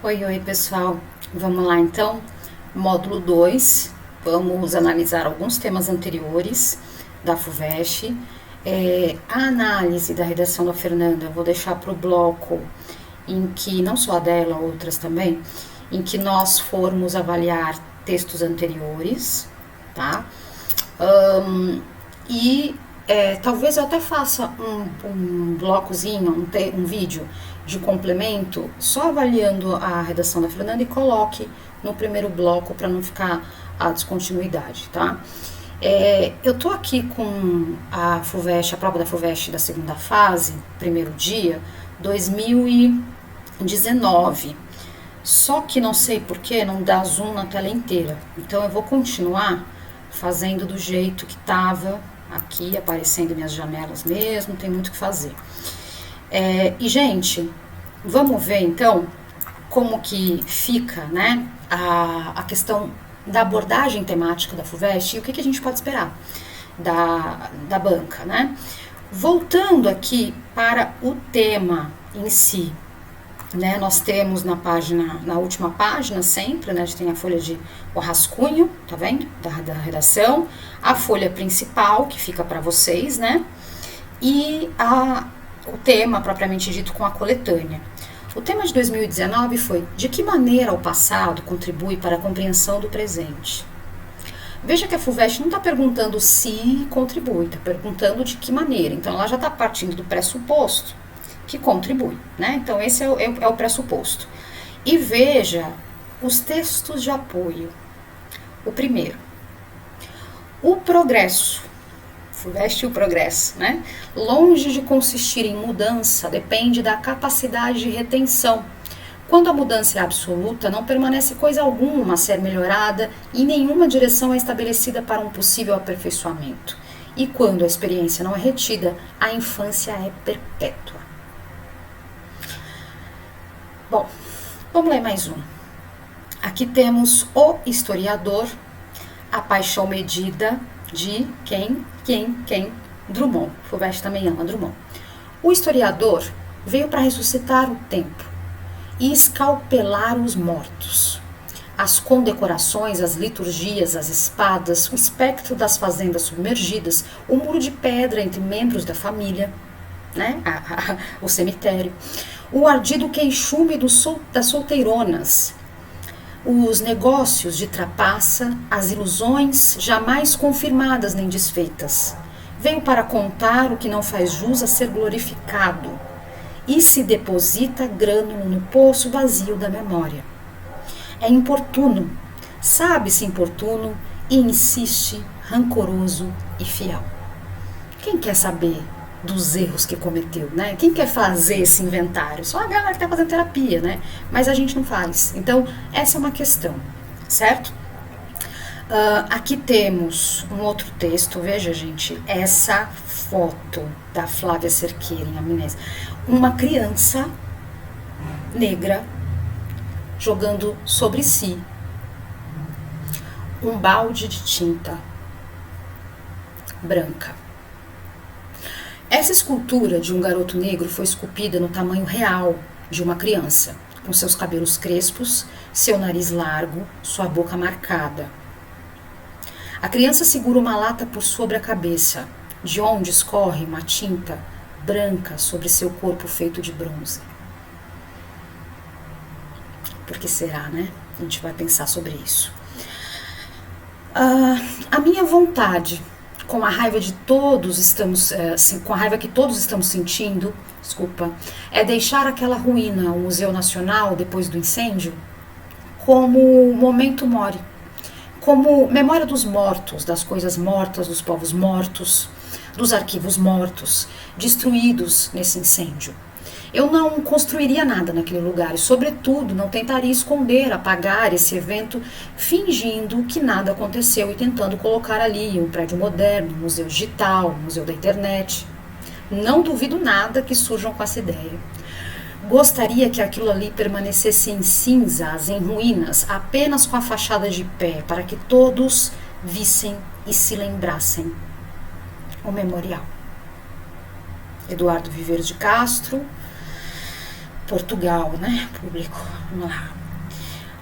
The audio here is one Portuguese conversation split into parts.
Oi, pessoal. Vamos lá então. Módulo 2. Vamos analisar alguns temas anteriores da FUVEST. A análise da redação da Fernanda eu vou deixar para o bloco em que, não só a dela, outras também, em que nós formos avaliar textos anteriores, tá? Talvez eu até faça um blocozinho, um vídeo de complemento, só avaliando a redação da Fernanda e coloque no primeiro bloco para não ficar a descontinuidade, tá? Eu tô aqui com a FUVEST, a prova da FUVEST da segunda fase, primeiro dia, 2019. Só que não sei porquê, não dá zoom na tela inteira. Então eu vou continuar fazendo do jeito que tava aqui, aparecendo minhas janelas mesmo, tem muito o que fazer. Gente, vamos ver então como que fica, né, a questão da abordagem temática da FUVEST e o que a gente pode esperar da banca, né? Voltando aqui para o tema em si, né, nós temos na última página sempre, né, a gente tem a folha o rascunho, tá vendo? Da redação, a folha principal, que fica para vocês, né, e o tema propriamente dito com a coletânea. O tema de 2019 foi: de que maneira o passado contribui para a compreensão do presente? Veja que a FUVEST não está perguntando se contribui, está perguntando de que maneira. Então, ela já está partindo do pressuposto que contribui, né? Então, esse é o pressuposto. E veja os textos de apoio. O primeiro, o progresso. FUVEST e o progresso, né? Longe de consistir em mudança, depende da capacidade de retenção. Quando a mudança é absoluta, não permanece coisa alguma a ser melhorada e nenhuma direção é estabelecida para um possível aperfeiçoamento. E quando a experiência não é retida, a infância é perpétua. Bom, vamos ler mais um. Aqui temos o historiador, a paixão medida de quem? Drummond. FUVEST também ama Drummond. O historiador veio para ressuscitar o tempo e escalpelar os mortos. As condecorações, as liturgias, as espadas, o espectro das fazendas submergidas, o muro de pedra entre membros da família, né? O cemitério, o ardido queixume das solteironas, os negócios de trapaça, as ilusões jamais confirmadas nem desfeitas. Veio para contar o que não faz jus a ser glorificado e se deposita grânulo no poço vazio da memória. É importuno, sabe-se importuno e insiste, rancoroso e fiel. Quem quer saber dos erros que cometeu, né? Quem quer fazer esse inventário? Só a galera que está fazendo terapia, né? Mas a gente não faz. Então, essa é uma questão, certo? Aqui temos um outro texto. Veja, gente, essa foto da Flávia Cerqueira em Amnésia. Uma criança negra jogando sobre si um balde de tinta branca. Essa escultura de um garoto negro foi esculpida no tamanho real de uma criança, com seus cabelos crespos, seu nariz largo, sua boca marcada. A criança segura uma lata por sobre a cabeça, de onde escorre uma tinta branca sobre seu corpo feito de bronze. Por que será, né? A gente vai pensar sobre isso. A minha vontade, com a raiva que todos estamos sentindo, é deixar aquela ruína, o Museu Nacional, depois do incêndio, como memento mori, como memória dos mortos, das coisas mortas, dos povos mortos, dos arquivos mortos, destruídos nesse incêndio. Eu não construiria nada naquele lugar e, sobretudo, não tentaria esconder, apagar esse evento, fingindo que nada aconteceu e tentando colocar ali um prédio moderno, um museu digital, um museu da internet. Não duvido nada que surjam com essa ideia. Gostaria que aquilo ali permanecesse em cinzas, em ruínas, apenas com a fachada de pé, para que todos vissem e se lembrassem. O memorial. Eduardo Viveiros de Castro, Portugal, né? Público. Vamos lá.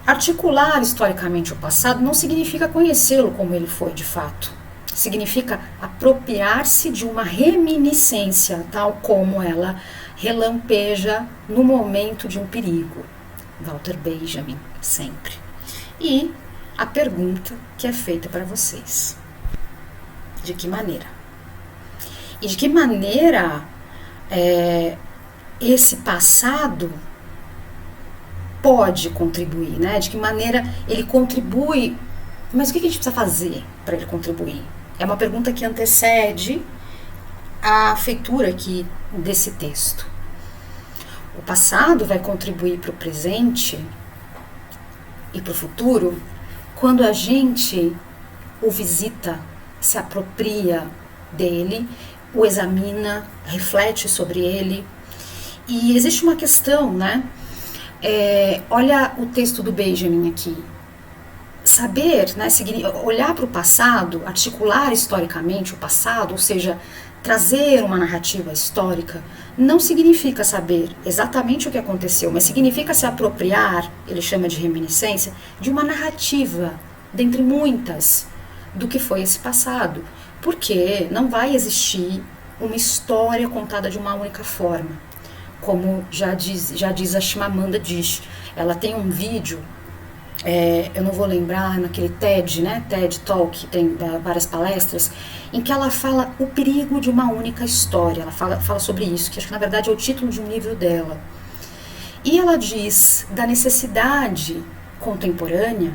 Articular historicamente o passado não significa conhecê-lo como ele foi de fato. Significa apropriar-se de uma reminiscência, tal como ela relampeja no momento de um perigo. Walter Benjamin, sempre. E a pergunta que é feita para vocês: de que maneira? E de que maneira esse passado pode contribuir, né? De que maneira ele contribui, mas o que a gente precisa fazer para ele contribuir? É uma pergunta que antecede a feitura aqui desse texto. O passado vai contribuir para o presente e para o futuro quando a gente o visita, se apropria dele, o examina, reflete sobre ele. E existe uma questão, né? Olha o texto do Benjamin aqui. Saber, né, olhar para o passado, articular historicamente o passado, ou seja, trazer uma narrativa histórica, não significa saber exatamente o que aconteceu, mas significa se apropriar, ele chama de reminiscência, de uma narrativa, dentre muitas, do que foi esse passado. Porque não vai existir uma história contada de uma única forma. Como já diz a Chimamanda Adichie. Ela tem um vídeo, eu não vou lembrar, naquele TED, né? TED Talk, tem várias palestras, em que ela fala o perigo de uma única história. Ela fala sobre isso, que acho que na verdade é o título de um livro dela. E ela diz da necessidade contemporânea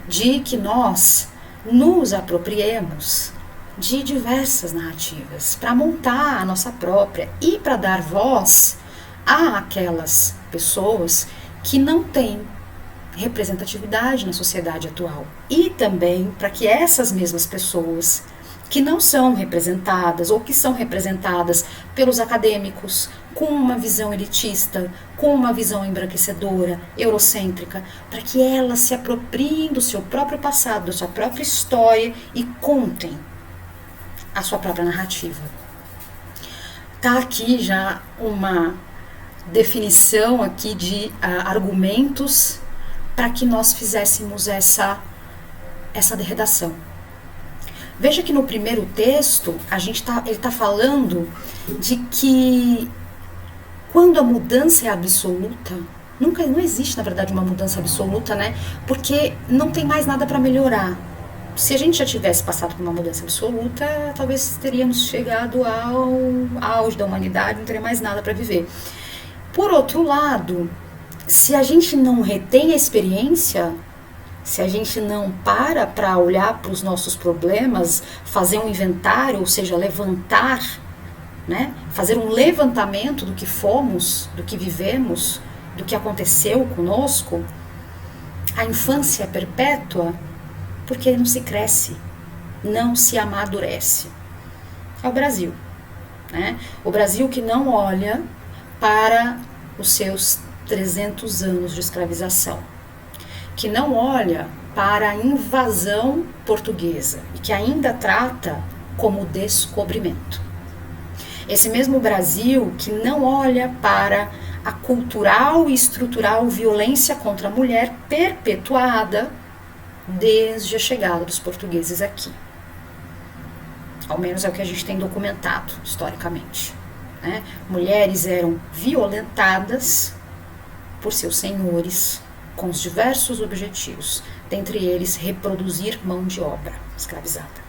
de que nós nos apropriemos de diversas narrativas para montar a nossa própria e para dar voz àquelas pessoas que não têm representatividade na sociedade atual, e também para que essas mesmas pessoas que não são representadas ou que são representadas pelos acadêmicos com uma visão elitista, com uma visão embranquecedora, eurocêntrica, para que elas se apropriem do seu próprio passado, da sua própria história e contem a sua própria narrativa. Tá aqui já uma definição aqui de argumentos para que nós fizéssemos essa redação. Veja que no primeiro texto ele está falando de que quando a mudança é absoluta, não existe na verdade uma mudança absoluta, né? Porque não tem mais nada para melhorar. Se a gente já tivesse passado por uma mudança absoluta, talvez teríamos chegado ao auge da humanidade, não teria mais nada para viver. Por outro lado, se a gente não retém a experiência, se a gente não para olhar para os nossos problemas, fazer um inventário, ou seja, levantar, né? Fazer um levantamento do que fomos, do que vivemos, do que aconteceu conosco, a infância é perpétua porque não se cresce, não se amadurece. É o Brasil, né? O Brasil que não olha para os seus 300 anos de escravização, que não olha para a invasão portuguesa e que ainda trata como descobrimento. Esse mesmo Brasil que não olha para a cultural e estrutural violência contra a mulher perpetuada desde a chegada dos portugueses aqui. Ao menos é o que a gente tem documentado historicamente, né? Mulheres eram violentadas por seus senhores com os diversos objetivos, dentre eles reproduzir mão de obra escravizada.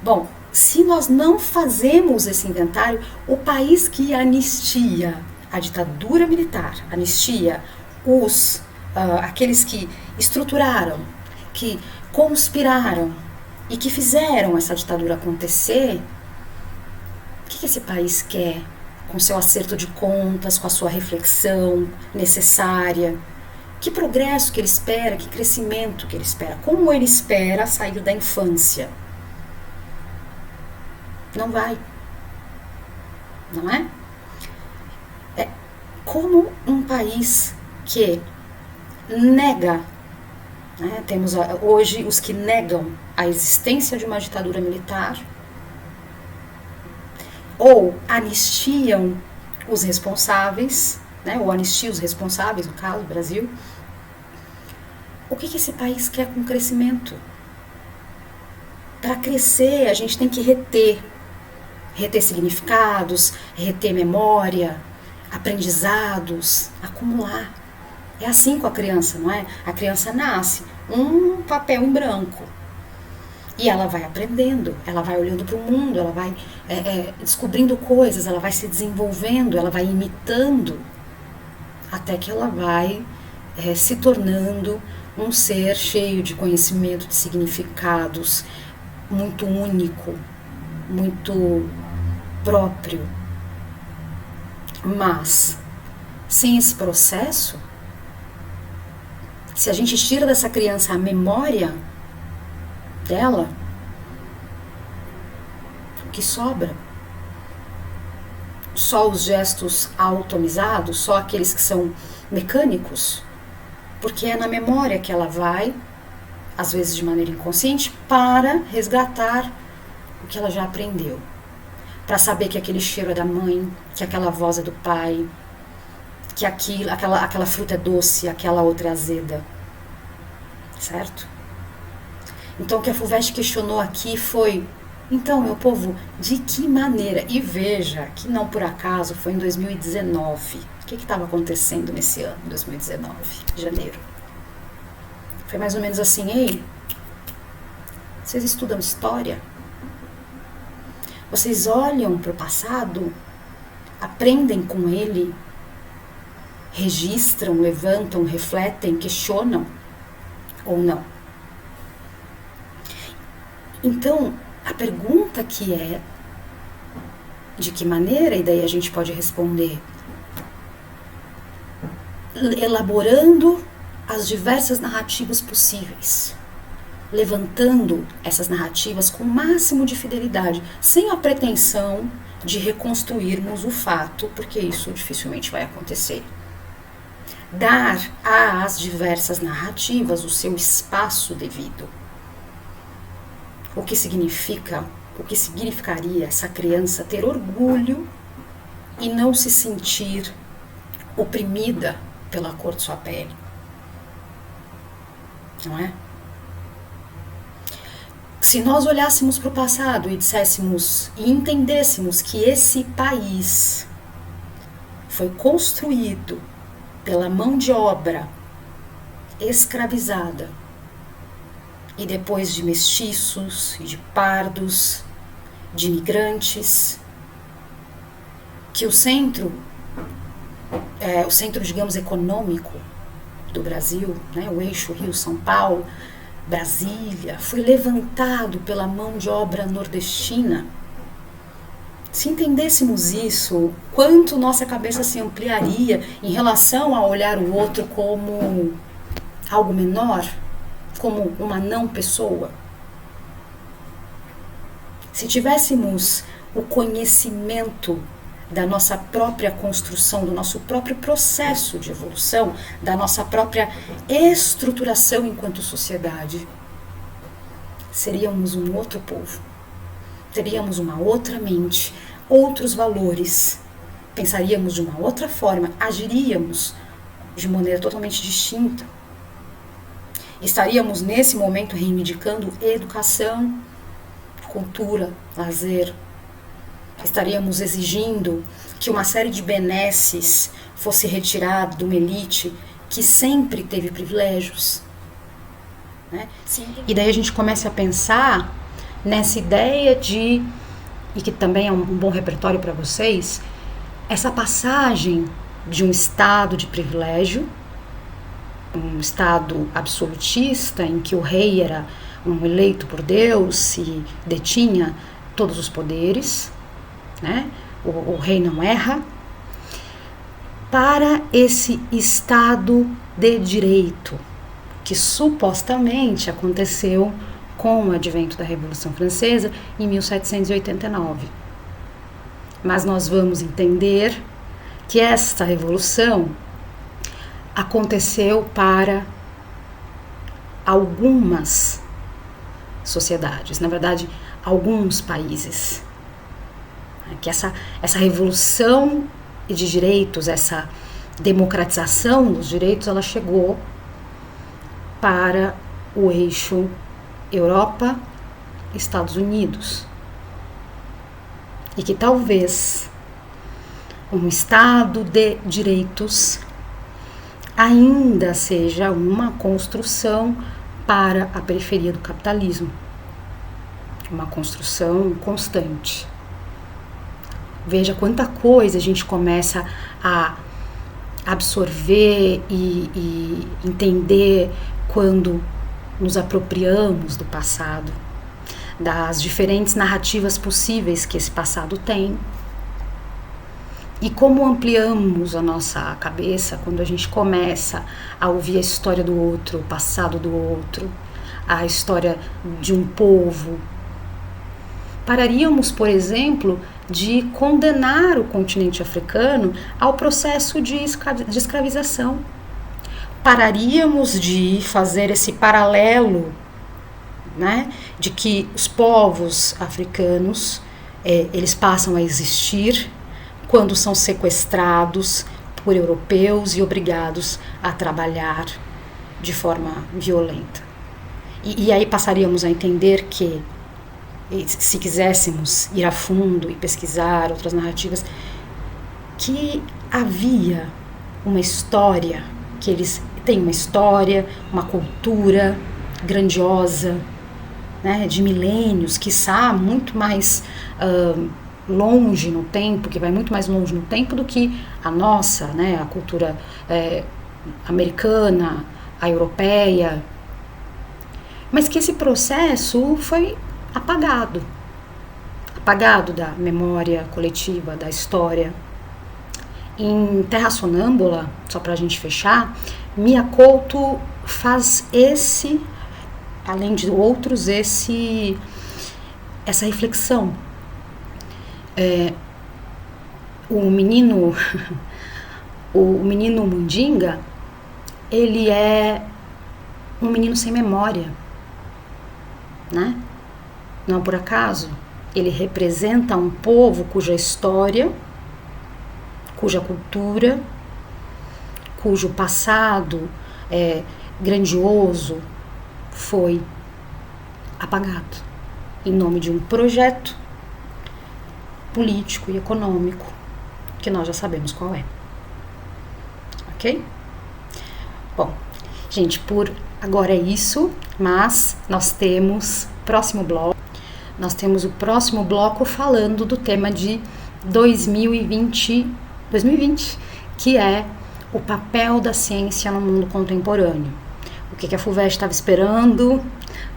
Bom, se nós não fazemos esse inventário, o país que anistia a ditadura militar, anistia aqueles que estruturaram, que conspiraram e que fizeram essa ditadura acontecer, o que esse país quer com seu acerto de contas, com a sua reflexão necessária? Que progresso que ele espera, que crescimento que ele espera? Como ele espera sair da infância? Não vai. Não é? É como um país que nega, né? Temos hoje os que negam a existência de uma ditadura militar ou anistiam os responsáveis, né, ou anistia os responsáveis, no caso, o Brasil. O que esse país quer com o crescimento? Para crescer, a gente tem que reter significados, reter memória, aprendizados, acumular. É assim com a criança, não é? A criança nasce um papel em branco e ela vai aprendendo, ela vai olhando para o mundo, ela vai descobrindo coisas, ela vai se desenvolvendo, ela vai imitando, até que ela vai se tornando um ser cheio de conhecimento, de significados, muito único, muito próprio. Mas, sem esse processo, se a gente tira dessa criança a memória dela, o que sobra? Só os gestos automizados, só aqueles que são mecânicos? Porque é na memória que ela vai, às vezes de maneira inconsciente, para resgatar o que ela já aprendeu. Para saber que aquele cheiro é da mãe, que aquela voz é do pai, que aquela fruta é doce, aquela outra é azeda. Certo? Então o que a FUVEST questionou aqui foi: então, meu povo, de que maneira? E veja que não por acaso foi em 2019. O que estava acontecendo nesse ano, 2019, janeiro? Foi mais ou menos assim: ei, vocês estudam história? Vocês olham para o passado, aprendem com ele, registram, levantam, refletem, questionam ou não? Então, a pergunta que é: de que maneira? E daí a gente pode responder elaborando as diversas narrativas possíveis, levantando essas narrativas com o máximo de fidelidade, sem a pretensão de reconstruirmos o fato, porque isso dificilmente vai acontecer. Dar às diversas narrativas o seu espaço devido. O que significaria essa criança ter orgulho e não se sentir oprimida pela cor de sua pele? Não é? Se nós olhássemos para o passado e disséssemos e entendêssemos que esse país foi construído pela mão de obra escravizada e depois de mestiços e de pardos, de imigrantes, que o centro, digamos, econômico do Brasil, né, o eixo Rio-São Paulo, Brasília, foi levantado pela mão de obra nordestina. Se entendêssemos isso, quanto nossa cabeça se ampliaria em relação a olhar o outro como algo menor, como uma não pessoa? Se tivéssemos o conhecimento da nossa própria construção, do nosso próprio processo de evolução, da nossa própria estruturação enquanto sociedade, seríamos um outro povo, teríamos uma outra mente, outros valores, pensaríamos de uma outra forma, agiríamos de maneira totalmente distinta. Estaríamos nesse momento reivindicando educação, cultura, lazer. Estaríamos exigindo que uma série de benesses fosse retirada de uma elite que sempre teve privilégios. Né? E daí a gente começa a pensar nessa ideia de, e que também é um bom repertório para vocês, essa passagem de um estado de privilégio, um estado absolutista em que o rei era um eleito por Deus e detinha todos os poderes, né? O rei não erra, para esse estado de direito que supostamente aconteceu com o advento da Revolução Francesa em 1789. Mas nós vamos entender que esta revolução aconteceu para algumas sociedades, na verdade, alguns países. Que essa revolução de direitos, essa democratização dos direitos, ela chegou para o eixo Europa, Estados Unidos. E que talvez um Estado de direitos ainda seja uma construção para a periferia do capitalismo. Uma construção constante. Veja quanta coisa a gente começa a absorver e entender quando nos apropriamos do passado, das diferentes narrativas possíveis que esse passado tem, e como ampliamos a nossa cabeça quando a gente começa a ouvir a história do outro, o passado do outro, a história de um povo. Pararíamos, por exemplo, de condenar o continente africano ao processo de escravização. Pararíamos de fazer esse paralelo, né, de que os povos africanos eles passam a existir quando são sequestrados por europeus e obrigados a trabalhar de forma violenta. E aí passaríamos a entender que, se quiséssemos ir a fundo e pesquisar outras narrativas, que havia uma história, que eles têm uma história, uma cultura grandiosa, né, de milênios, quiçá muito mais longe no tempo, que vai muito mais longe no tempo do que a nossa, né, a cultura americana, a europeia, mas que esse processo foi apagado da memória coletiva, da história. Em Terra Sonâmbula, só para a gente fechar, Mia Couto faz além de outros, essa reflexão. O menino Mundinga, ele é um menino sem memória, né? Não por acaso, ele representa um povo cuja história, cuja cultura, cujo passado grandioso foi apagado em nome de um projeto político e econômico que nós já sabemos qual é. Ok? Bom, gente, por agora é isso, mas nós temos o próximo bloco falando do tema de 2020, que é o papel da ciência no mundo contemporâneo. O que a FUVEST estava esperando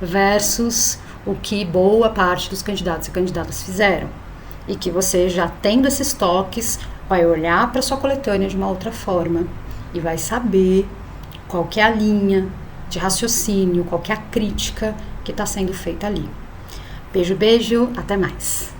versus o que boa parte dos candidatos e candidatas fizeram. E que você, já tendo esses toques, vai olhar para sua coletânea de uma outra forma e vai saber qual que é a linha de raciocínio, qual que é a crítica que está sendo feita ali. Beijo, beijo, até mais.